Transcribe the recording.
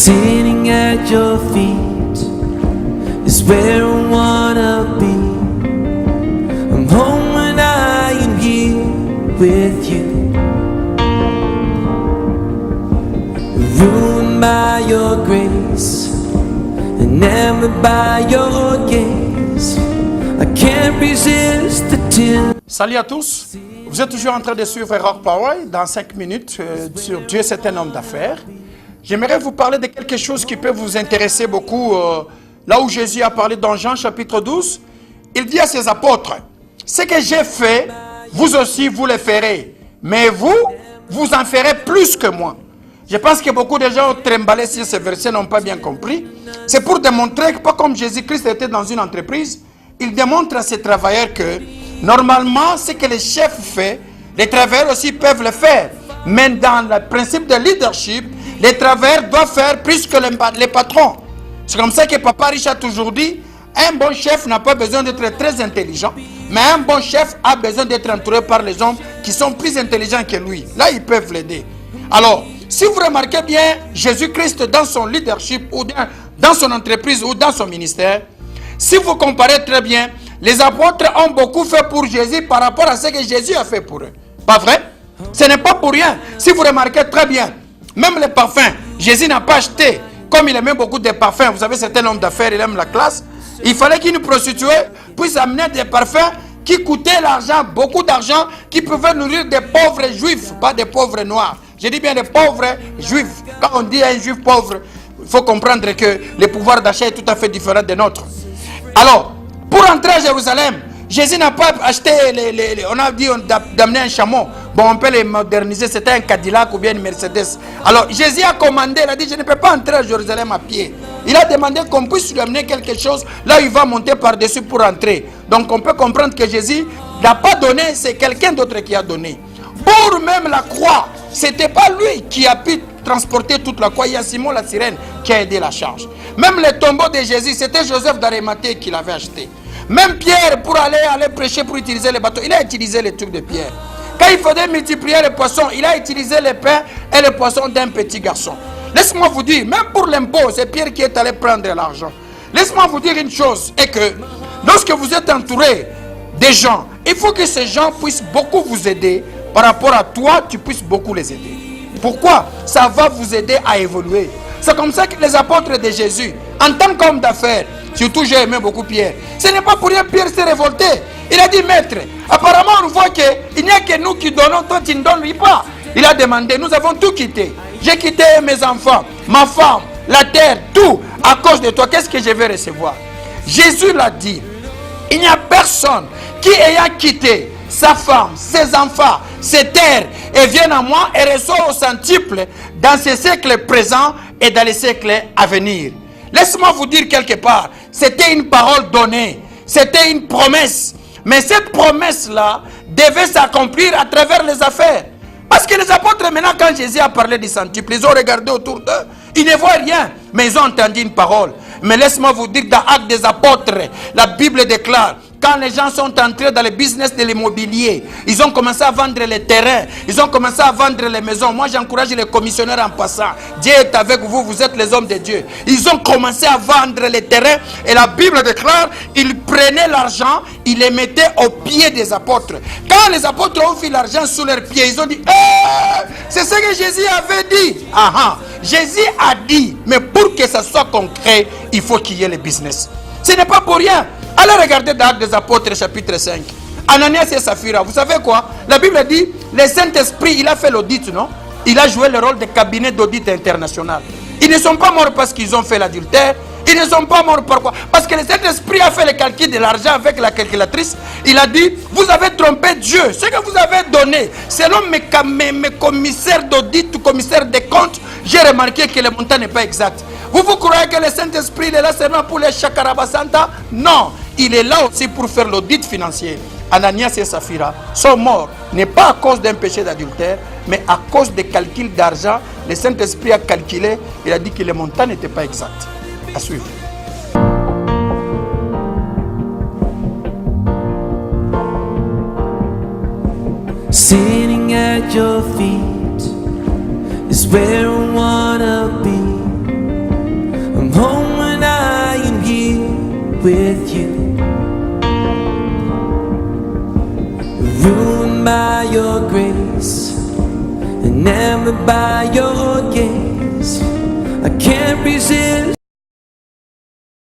Sitting at your feet is where I wanna be. I'm home when I am here with you. Ruined by your grace and never by your gaze. I can't resist the tears. Salut à tous, vous êtes toujours en train de suivre Rock Power dans 5 minutes sur Dieu c'est un homme d'affaires. J'aimerais vous parler de quelque chose qui peut vous intéresser beaucoup. Là où Jésus a parlé dans Jean chapitre 12, il dit à ses apôtres, ce que j'ai fait, vous aussi vous le ferez. Mais vous, vous en ferez plus que moi. Je pense que beaucoup de gens ont tremblé sur ce verset, n'ont pas bien compris. C'est pour démontrer que, pas comme Jésus-Christ était dans une entreprise, il démontre à ses travailleurs que, normalement, ce que le chef fait, les travailleurs aussi peuvent le faire. Mais dans le principe de leadership, les travailleurs doivent faire plus que les patrons. C'est comme ça que Papa Riche a toujours dit, un bon chef n'a pas besoin d'être très intelligent, mais un bon chef a besoin d'être entouré par les hommes qui sont plus intelligents que lui. Là, ils peuvent l'aider. Alors, si vous remarquez bien, Jésus-Christ dans son leadership, ou dans son entreprise, ou dans son ministère, si vous comparez très bien, les apôtres ont beaucoup fait pour Jésus par rapport à ce que Jésus a fait pour eux. Pas vrai? Ce n'est pas pour rien. Si vous remarquez très bien, même les parfums, Jésus n'a pas acheté, comme il aimait beaucoup de parfums. Vous savez, c'est un homme d'affaires, il aime la classe. Il fallait qu'une prostituée puisse amener des parfums qui coûtaient l'argent, beaucoup d'argent, qui pouvaient nourrir des pauvres juifs, pas des pauvres noirs. Je dis bien des pauvres juifs. Quand on dit un juif pauvre, il faut comprendre que le pouvoir d'achat est tout à fait différent de notre. Alors, pour entrer à Jérusalem, Jésus n'a pas acheté, on a dit d'amener un chameau. Bon, on peut les moderniser, c'était un Cadillac ou bien une Mercedes. Alors, Jésus a commandé, il a dit, je ne peux pas entrer à Jérusalem à pied. Il a demandé qu'on puisse lui amener quelque chose, là il va monter par-dessus pour entrer. Donc, on peut comprendre que Jésus n'a pas donné, c'est quelqu'un d'autre qui a donné. Pour même la croix, ce n'était pas lui qui a pu transporter toute la croix. Il y a Simon la sirène qui a aidé la charge. Même le tombeau de Jésus, c'était Joseph d'Arimathée qui l'avait acheté. Même Pierre, pour aller prêcher, pour utiliser les bateaux, il a utilisé les trucs de Pierre. Quand il fallait multiplier les poissons, il a utilisé les pains et les poissons d'un petit garçon. Laisse-moi vous dire, même pour l'impôt, c'est Pierre qui est allé prendre l'argent. Laisse-moi vous dire une chose, et que lorsque vous êtes entouré des gens, il faut que ces gens puissent beaucoup vous aider par rapport à toi, tu puisses beaucoup les aider. Pourquoi? Ça va vous aider à évoluer. C'est comme ça que les apôtres de Jésus, en tant qu'homme d'affaires, surtout j'ai aimé beaucoup Pierre, ce n'est pas pour rien Pierre s'est révolté. Il a dit, maître, apparemment on voit qu'il n'y a que nous qui donnons, toi tu ne donnes pas. Il a demandé, nous avons tout quitté. J'ai quitté mes enfants, ma femme, la terre, tout. À cause de toi, qu'est-ce que je vais recevoir? Jésus l'a dit, il n'y a personne qui ayant quitté sa femme, ses enfants, ses terres, et vienne à moi et reçoit au centuple dans ces siècles présents et dans les siècles à venir. Laisse-moi vous dire quelque part, c'était une parole donnée, c'était une promesse. Mais cette promesse-là devait s'accomplir à travers les affaires. Parce que les apôtres, maintenant, quand Jésus a parlé du centuple, ils ont regardé autour d'eux, ils ne voient rien, mais ils ont entendu une parole. Mais laisse-moi vous dire, dans Actes des apôtres, la Bible déclare, quand les gens sont entrés dans le business de l'immobilier, ils ont commencé à vendre les terrains, ils ont commencé à vendre les maisons. Moi, j'encourage les commissionnaires en passant. Dieu est avec vous, vous êtes les hommes de Dieu. Ils ont commencé à vendre les terrains et la Bible déclare, ils prenaient l'argent, ils les mettaient aux pieds des apôtres. Quand les apôtres ont vu l'argent sous leurs pieds, ils ont dit, c'est ce que Jésus avait dit. Jésus a dit, mais pour que ça soit concret, il faut qu'il y ait le business. Ce n'est pas pour rien. Allez regarder dans Actes des Apôtres chapitre 5. Ananias et Saphira, vous savez quoi? La Bible dit, le Saint-Esprit, il a fait l'audit, non? Il a joué le rôle de cabinet d'audit international. Ils ne sont pas morts parce qu'ils ont fait l'adultère. Ils ne sont pas morts par quoi? Parce que le Saint-Esprit a fait le calcul de l'argent avec la calculatrice. Il a dit, vous avez trompé Dieu. Ce que vous avez donné, selon mes commissaires d'audit ou commissaires de comptes, j'ai remarqué que le montant n'est pas exact. Vous croyez que le Saint-Esprit est là seulement pour les chakarabasanta? Non, il est là aussi pour faire l'audit financier. Ananias et Saphira sont morts, n'est pas à cause d'un péché d'adultère, mais à cause des calculs d'argent. Le Saint-Esprit a calculé, il a dit que le montant n'était pas exact. À suivre. Sitting at your feet is where I wanna be. with you. Ruined by your grace, enamored by your gaze. I can't resist.